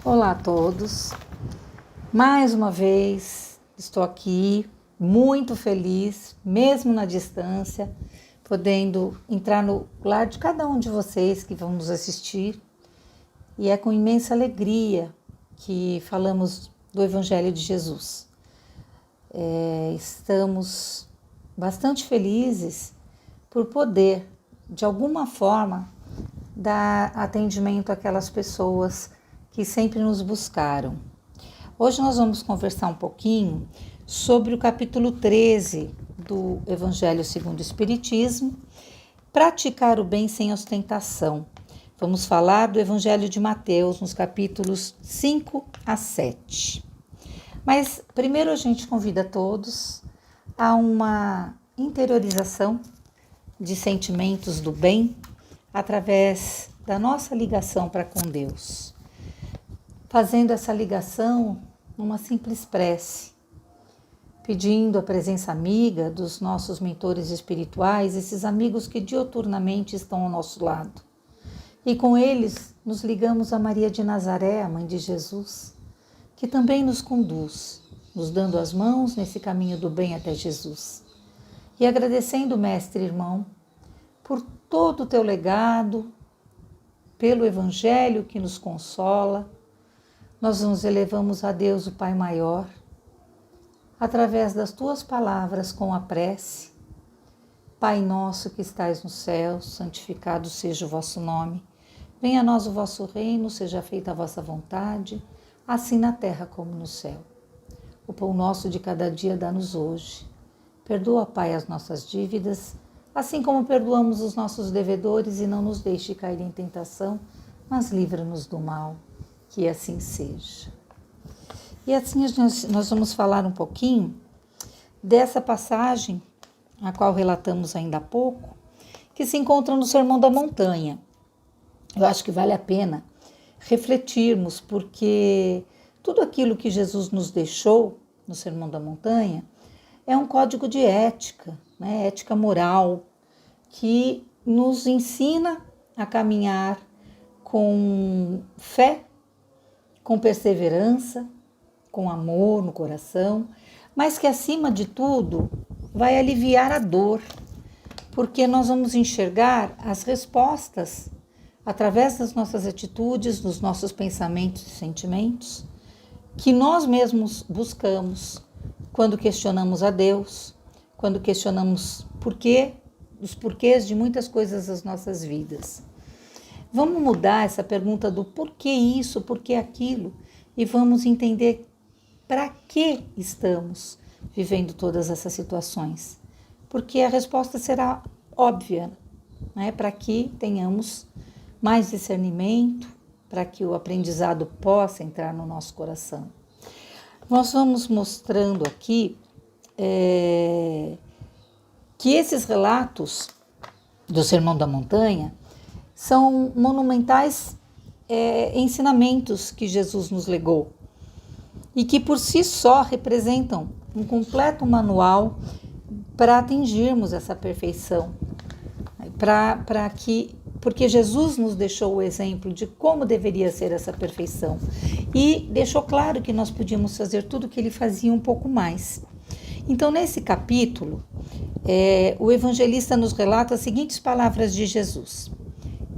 Olá a todos, mais uma vez estou aqui muito feliz, mesmo na distância, podendo entrar no lar de cada um de vocês que vão nos assistir, e é com imensa alegria que falamos do Evangelho de Jesus. Estamos bastante felizes por poder, de alguma forma, dar atendimento àquelas pessoas que sempre nos buscaram. Hoje nós vamos conversar um pouquinho sobre o capítulo 13 do Evangelho segundo o Espiritismo, praticar o bem sem ostentação. Vamos falar do Evangelho de Mateus, nos capítulos 5 a 7. Mas primeiro a gente convida todos a uma interiorização de sentimentos do bem através da nossa ligação para com Deus. Fazendo essa ligação numa simples prece, pedindo a presença amiga dos nossos mentores espirituais, esses amigos que diuturnamente estão ao nosso lado. E com eles nos ligamos a Maria de Nazaré, a Mãe de Jesus, que também nos conduz, nos dando as mãos nesse caminho do bem até Jesus. E agradecendo, mestre irmão, por todo o teu legado, pelo Evangelho que nos consola, nós nos elevamos a Deus, o Pai Maior, através das tuas palavras com a prece. Pai nosso que estais no céu, santificado seja o vosso nome. Venha a nós o vosso reino, seja feita a vossa vontade, assim na terra como no céu. O pão nosso de cada dia dá-nos hoje. Perdoa, Pai, as nossas dívidas, assim como perdoamos os nossos devedores, e não nos deixe cair em tentação, mas livra-nos do mal. Que assim seja. E assim nós vamos falar um pouquinho dessa passagem, a qual relatamos ainda há pouco, que se encontra no Sermão da Montanha. Eu acho que vale a pena refletirmos, porque tudo aquilo que Jesus nos deixou no Sermão da Montanha é um código de ética, né? Ética moral, que nos ensina a caminhar com fé, com perseverança, com amor no coração, mas que acima de tudo vai aliviar a dor, porque nós vamos enxergar as respostas através das nossas atitudes, dos nossos pensamentos e sentimentos, que nós mesmos buscamos quando questionamos a Deus, quando questionamos os porquês de muitas coisas das nossas vidas. Vamos mudar essa pergunta do porquê isso, porquê aquilo, e vamos entender para que estamos vivendo todas essas situações. Porque a resposta será óbvia, né? Para que tenhamos mais discernimento, para que o aprendizado possa entrar no nosso coração. Nós vamos mostrando aqui que esses relatos do Sermão da Montanha são monumentais ensinamentos que Jesus nos legou e que por si só representam um completo manual para atingirmos essa perfeição, porque Jesus nos deixou o exemplo de como deveria ser essa perfeição e deixou claro que nós podíamos fazer tudo o que ele fazia um pouco mais. Então, nesse capítulo, o evangelista nos relata as seguintes palavras de Jesus: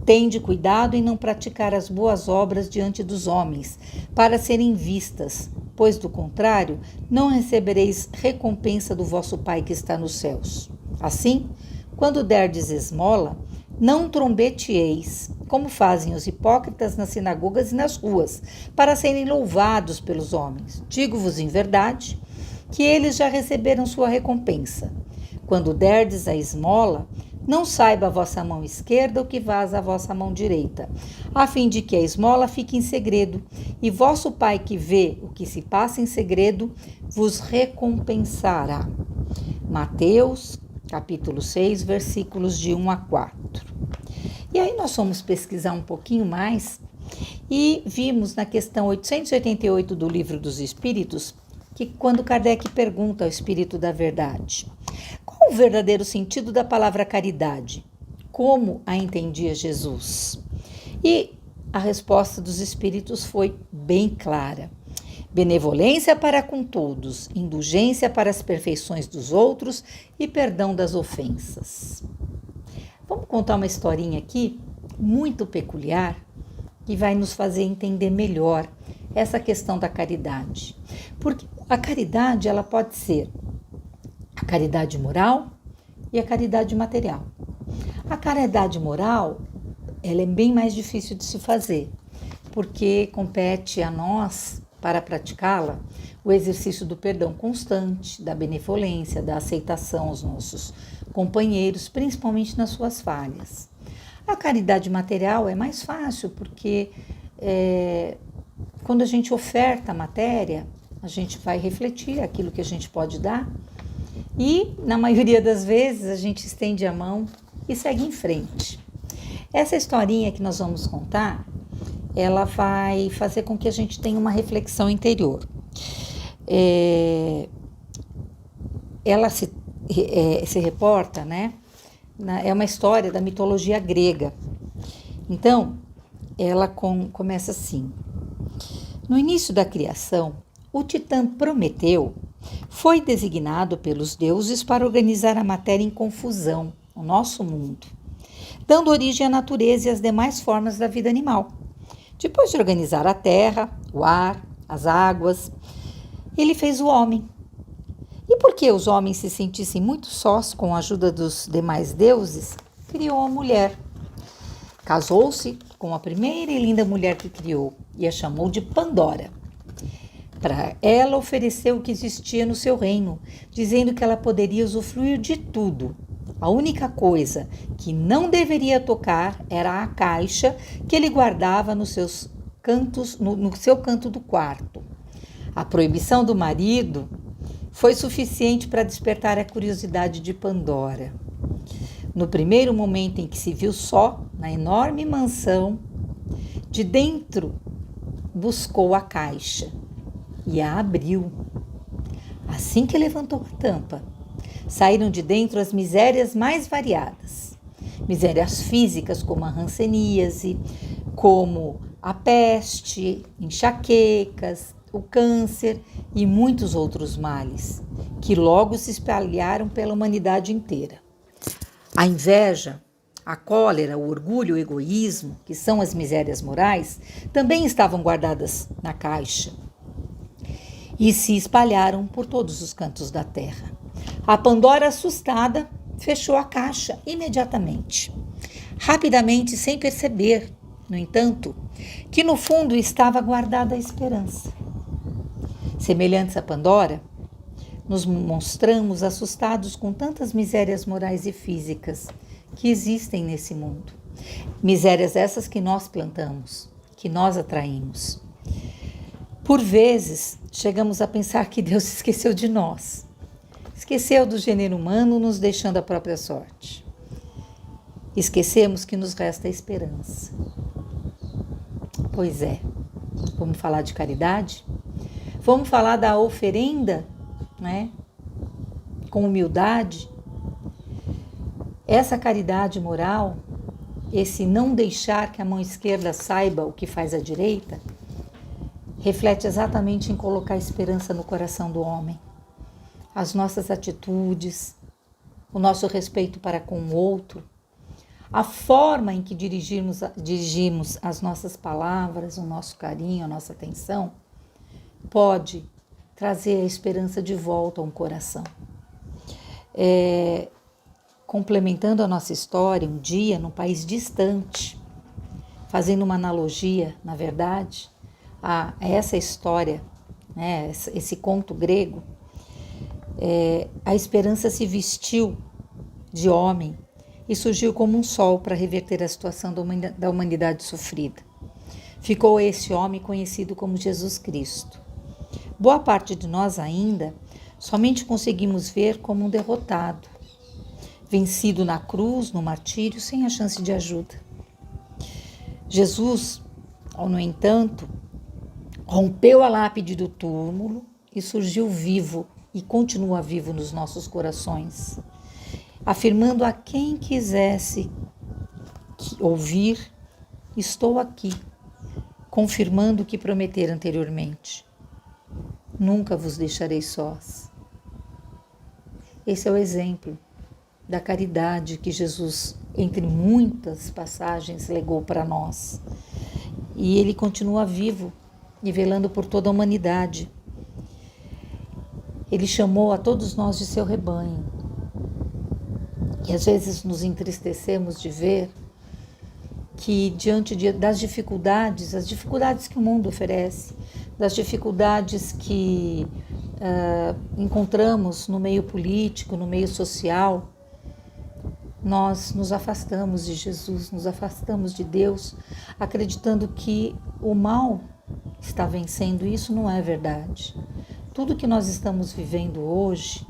tende cuidado em não praticar as boas obras diante dos homens, para serem vistas, pois do contrário, não recebereis recompensa do vosso Pai que está nos céus. Assim, quando derdes esmola, não trombeteeis, como fazem os hipócritas nas sinagogas e nas ruas, para serem louvados pelos homens. Digo-vos em verdade que eles já receberam sua recompensa. Quando derdes a esmola, não saiba a vossa mão esquerda o que vaza a vossa mão direita, a fim de que a esmola fique em segredo, e vosso Pai que vê o que se passa em segredo, vos recompensará. Mateus, capítulo 6, versículos de 1 a 4. E aí nós fomos pesquisar um pouquinho mais e vimos na questão 888 do Livro dos Espíritos, que quando Kardec pergunta ao Espírito da Verdade: qual o verdadeiro sentido da palavra caridade? Como a entendia Jesus? E a resposta dos espíritos foi bem clara. Benevolência para com todos, indulgência para as perfeições dos outros e perdão das ofensas. Vamos contar uma historinha aqui, muito peculiar, que vai nos fazer entender melhor essa questão da caridade. Porque a caridade, ela pode ser a caridade moral e a caridade material. A caridade moral, ela é bem mais difícil de se fazer, porque compete a nós, para praticá-la, o exercício do perdão constante, da benevolência, da aceitação aos nossos companheiros, principalmente nas suas falhas. A caridade material é mais fácil, porque quando a gente oferta a matéria, a gente vai refletir aquilo que a gente pode dar e, na maioria das vezes, a gente estende a mão e segue em frente. Essa historinha que nós vamos contar, ela vai fazer com que a gente tenha uma reflexão interior. Ela se reporta, né? É uma história da mitologia grega. Então, ela começa assim. No início da criação, o titã Prometeu foi designado pelos deuses para organizar a matéria em confusão, o nosso mundo, dando origem à natureza e às demais formas da vida animal. Depois de organizar a terra, o ar, as águas, ele fez o homem. E porque os homens se sentissem muito sós com a ajuda dos demais deuses, criou a mulher. Casou-se com a primeira e linda mulher que criou e a chamou de Pandora. Para ela ofereceu o que existia no seu reino, dizendo que ela poderia usufruir de tudo. A única coisa que não deveria tocar era a caixa que ele guardava nos seus cantos, no seu canto do quarto. A proibição do marido foi suficiente para despertar a curiosidade de Pandora. No primeiro momento em que se viu só, na enorme mansão, de dentro buscou a caixa e a abriu. Assim que levantou a tampa, saíram de dentro as misérias mais variadas. Misérias físicas, como a hanseníase, como a peste, enxaquecas, o câncer e muitos outros males, que logo se espalharam pela humanidade inteira. A inveja, a cólera, o orgulho, o egoísmo, que são as misérias morais, também estavam guardadas na caixa e se espalharam por todos os cantos da terra. A Pandora, assustada, fechou a caixa imediatamente. Rapidamente, sem perceber, no entanto, que no fundo estava guardada a esperança. Semelhantes a Pandora, nos mostramos assustados com tantas misérias morais e físicas que existem nesse mundo. Misérias essas que nós plantamos, que nós atraímos. Por vezes, chegamos a pensar que Deus esqueceu de nós. Esqueceu do gênero humano, nos deixando a própria sorte. Esquecemos que nos resta a esperança. Pois é, vamos falar de caridade? Vamos falar da oferenda, né? Com humildade. Essa caridade moral, esse não deixar que a mão esquerda saiba o que faz a direita, reflete exatamente em colocar esperança no coração do homem. As nossas atitudes, o nosso respeito para com o outro, a forma em que dirigimos as nossas palavras, o nosso carinho, a nossa atenção, pode trazer a esperança de volta a um coração. Complementando a nossa história, um dia, num país distante, fazendo uma analogia, na verdade, a essa história, né, esse conto grego, a esperança se vestiu de homem e surgiu como um sol para reverter a situação da humanidade sofrida. Ficou esse homem conhecido como Jesus Cristo. Boa parte de nós ainda somente conseguimos ver como um derrotado, vencido na cruz, no martírio, sem a chance de ajuda. Jesus, no entanto, rompeu a lápide do túmulo e surgiu vivo e continua vivo nos nossos corações, afirmando a quem quisesse ouvir: estou aqui, confirmando o que prometera anteriormente: nunca vos deixarei sós. Esse é o exemplo da caridade que Jesus, entre muitas passagens, legou para nós. E ele continua vivo e velando por toda a humanidade. Ele chamou a todos nós de seu rebanho. E às vezes nos entristecemos de ver que diante das dificuldades, as dificuldades que o mundo oferece, das dificuldades que encontramos no meio político, no meio social, nós nos afastamos de Jesus, nos afastamos de Deus, acreditando que o mal está vencendo. Isso não é verdade. Tudo que nós estamos vivendo hoje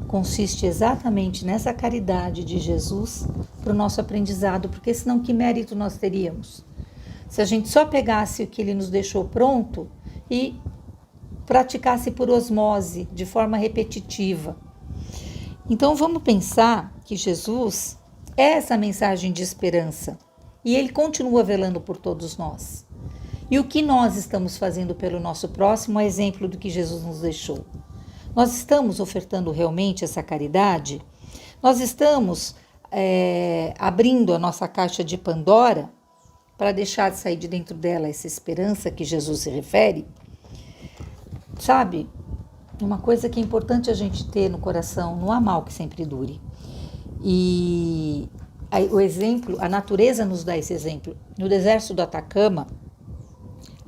consiste exatamente nessa caridade de Jesus para o nosso aprendizado, porque senão que mérito nós teríamos? Se a gente só pegasse o que ele nos deixou pronto e praticasse por osmose, de forma repetitiva. Então vamos pensar que Jesus é essa mensagem de esperança e ele continua velando por todos nós. E o que nós estamos fazendo pelo nosso próximo é exemplo do que Jesus nos deixou. Nós estamos ofertando realmente essa caridade? Nós estamos abrindo a nossa caixa de Pandora para deixar de sair de dentro dela essa esperança que Jesus se refere? Sabe, uma coisa que é importante a gente ter no coração: não há mal que sempre dure. E o exemplo, a natureza nos dá esse exemplo. No deserto do Atacama,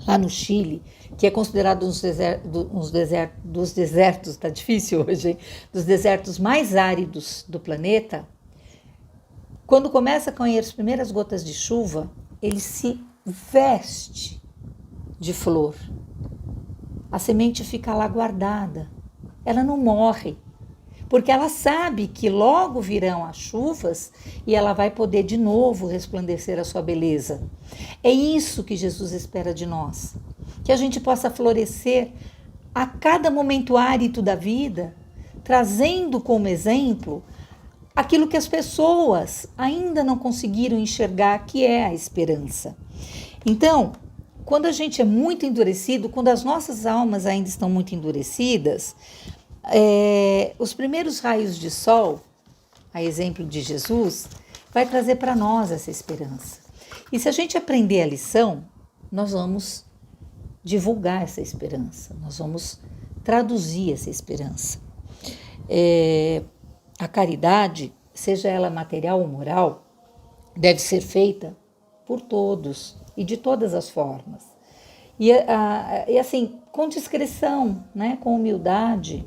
lá no Chile, que é considerado dos desertos, tá difícil hoje, hein? Dos desertos mais áridos do planeta, quando começa a cair as primeiras gotas de chuva, ele se veste de flor. A semente fica lá guardada, ela não morre, porque ela sabe que logo virão as chuvas e ela vai poder de novo resplandecer a sua beleza. É isso que Jesus espera de nós, que a gente possa florescer a cada momento árido da vida, trazendo como exemplo aquilo que as pessoas ainda não conseguiram enxergar, que é a esperança. Então, quando a gente é muito endurecido, quando as nossas almas ainda estão muito endurecidas, os primeiros raios de sol, a exemplo de Jesus, vai trazer para nós essa esperança. E se a gente aprender a lição, nós vamos divulgar essa esperança, nós vamos traduzir essa esperança. A caridade, seja ela material ou moral, deve ser feita por todos e de todas as formas. E assim, com discrição, né? Com humildade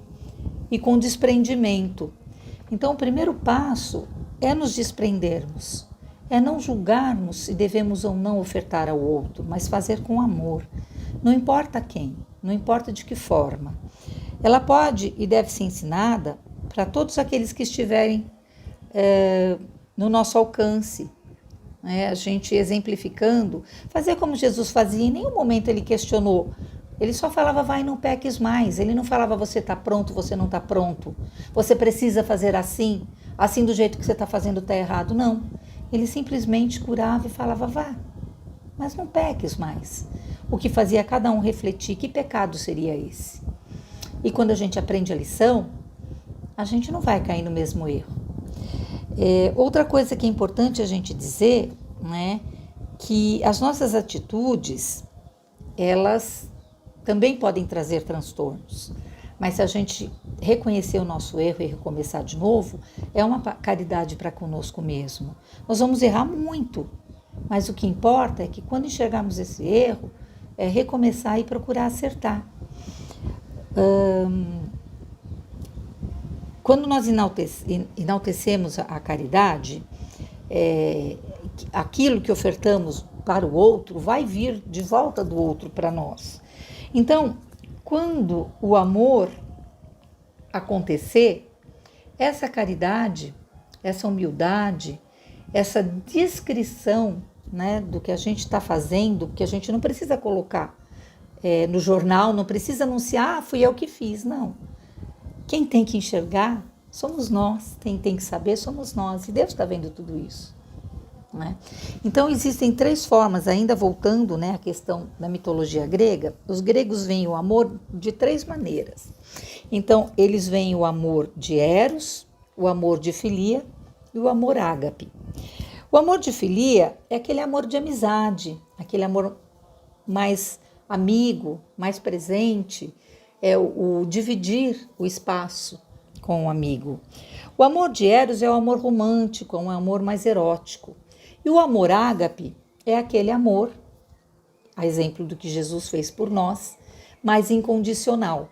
e com desprendimento. Então, o primeiro passo é nos desprendermos, é não julgarmos se devemos ou não ofertar ao outro, mas fazer com amor. Não importa quem, não importa de que forma. Ela pode e deve ser ensinada para todos aqueles que estiverem no nosso alcance. A gente exemplificando, fazer como Jesus fazia. Em nenhum momento ele questionou. Ele só falava: vai, não peques mais. Ele não falava: você está pronto, você não está pronto. Você precisa fazer assim do jeito que você está fazendo está errado. Não. Ele simplesmente curava e falava: vá, mas não peques mais. O que fazia cada um refletir: que pecado seria esse? E quando a gente aprende a lição, a gente não vai cair no mesmo erro. Outra coisa que é importante a gente dizer, né, que as nossas atitudes, elas também podem trazer transtornos. Mas se a gente reconhecer o nosso erro e recomeçar de novo, é uma caridade para conosco mesmo. Nós vamos errar muito, mas o que importa é que quando enxergarmos esse erro, é recomeçar e procurar acertar. Quando nós enaltecemos a caridade, aquilo que ofertamos para o outro vai vir de volta do outro para nós. Então, quando o amor acontecer, essa caridade, essa humildade, essa descrição, né, do que a gente está fazendo, que a gente não precisa colocar no jornal, não precisa anunciar: fui eu que fiz, não. Quem tem que enxergar somos nós, quem tem que saber somos nós, e Deus está vendo tudo isso. né? Então existem 3 formas, ainda voltando, né, à questão da mitologia grega, os gregos veem o amor de 3 maneiras. Então eles veem o amor de Eros, o amor de filia e o amor ágape. O amor de filia é aquele amor de amizade, aquele amor mais amigo, mais presente, é o dividir o espaço com o amigo. O amor de Eros é o amor romântico, é um amor mais erótico. E o amor ágape é aquele amor, a exemplo do que Jesus fez por nós, mais incondicional.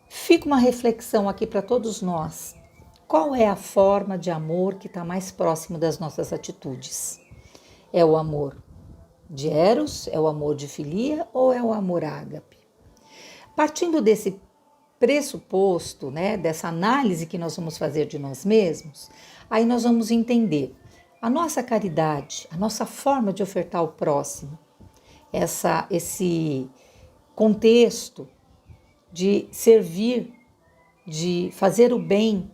Fica uma reflexão aqui para todos nós. Qual é a forma de amor que está mais próximo das nossas atitudes? É o amor de Eros, é o amor de filia ou é o amor ágape? Partindo desse pressuposto, né, dessa análise que nós vamos fazer de nós mesmos, aí nós vamos entender a nossa caridade, a nossa forma de ofertar ao próximo, esse contexto de servir, de fazer o bem,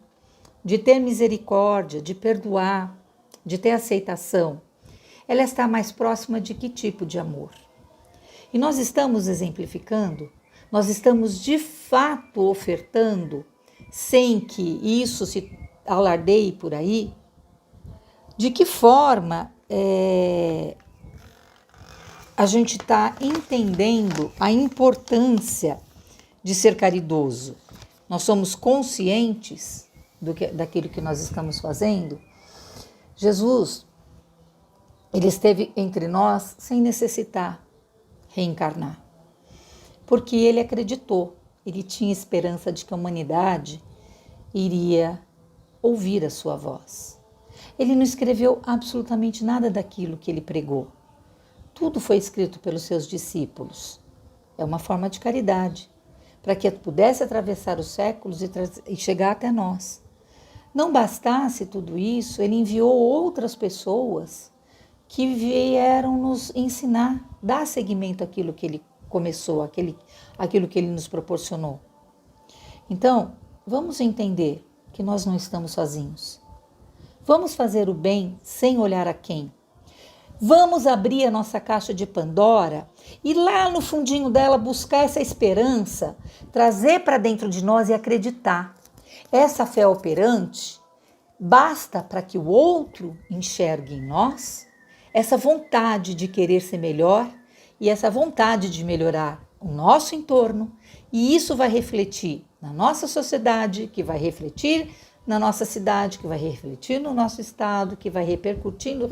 de ter misericórdia, de perdoar, de ter aceitação, ela está mais próxima de que tipo de amor? E nós estamos exemplificando, nós estamos de fato ofertando, sem que isso se alardeie por aí, de que forma a gente está entendendo a importância de ser caridoso. Nós somos conscientes daquilo que nós estamos fazendo. Jesus, ele esteve entre nós sem necessitar reencarnar, porque ele acreditou, ele tinha esperança de que a humanidade iria ouvir a sua voz. Ele não escreveu absolutamente nada daquilo que ele pregou. Tudo foi escrito pelos seus discípulos. É uma forma de caridade, para que pudesse atravessar os séculos e chegar até nós. Não bastasse tudo isso, ele enviou outras pessoas que vieram nos ensinar, dar seguimento àquilo que ele começou, aquilo que ele nos proporcionou. Então, vamos entender que nós não estamos sozinhos. Vamos fazer o bem sem olhar a quem. Vamos abrir a nossa caixa de Pandora e lá no fundinho dela buscar essa esperança, trazer para dentro de nós e acreditar. Essa fé operante basta para que o outro enxergue em nós essa vontade de querer ser melhor e essa vontade de melhorar o nosso entorno, e isso vai refletir na nossa sociedade, que vai refletir na nossa cidade, que vai refletir no nosso estado, que vai repercutindo,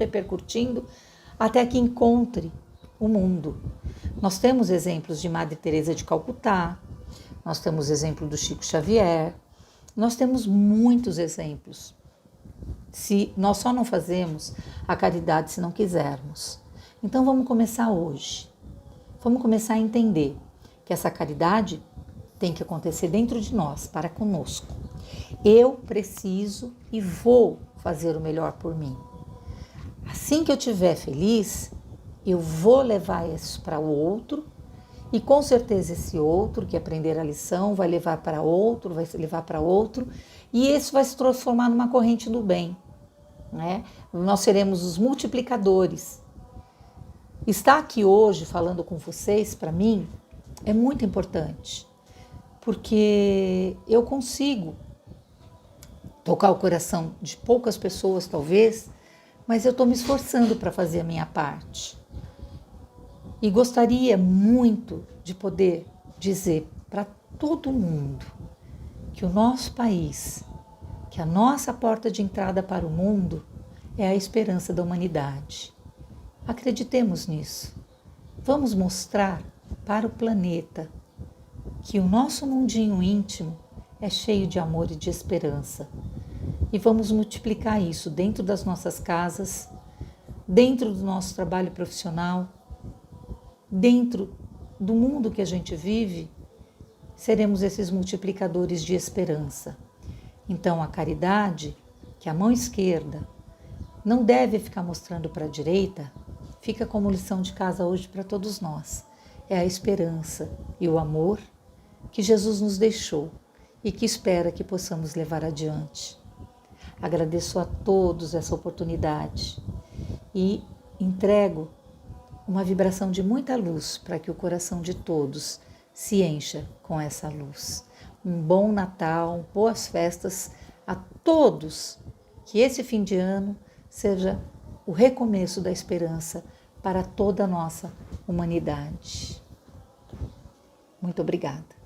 até que encontre o mundo. Nós temos exemplos de Madre Teresa de Calcutá, nós temos exemplo do Chico Xavier, nós temos muitos exemplos. Se nós só não fazemos a caridade se não quisermos. Então vamos começar hoje. Vamos começar a entender que essa caridade tem que acontecer dentro de nós, para conosco. Eu preciso e vou fazer o melhor por mim. Assim que eu estiver feliz, eu vou levar isso para o outro, e com certeza esse outro que aprender a lição vai levar para outro, e isso vai se transformar numa corrente do bem, né? Nós seremos os multiplicadores. Estar aqui hoje falando com vocês, para mim, é muito importante, porque eu consigo tocar o coração de poucas pessoas, talvez, mas eu estou me esforçando para fazer a minha parte. E gostaria muito de poder dizer para todo mundo que o nosso país, que a nossa porta de entrada para o mundo é a esperança da humanidade. Acreditemos nisso. Vamos mostrar para o planeta que o nosso mundinho íntimo é cheio de amor e de esperança. E vamos multiplicar isso dentro das nossas casas, dentro do nosso trabalho profissional, dentro do mundo que a gente vive, seremos esses multiplicadores de esperança. Então a caridade, que a mão esquerda não deve ficar mostrando para a direita, fica como lição de casa hoje para todos nós. É a esperança e o amor que Jesus nos deixou e que espera que possamos levar adiante. Agradeço a todos essa oportunidade e entrego uma vibração de muita luz para que o coração de todos se encha com essa luz. Um bom Natal, boas festas a todos. Que esse fim de ano seja o recomeço da esperança para toda a nossa humanidade. Muito obrigada.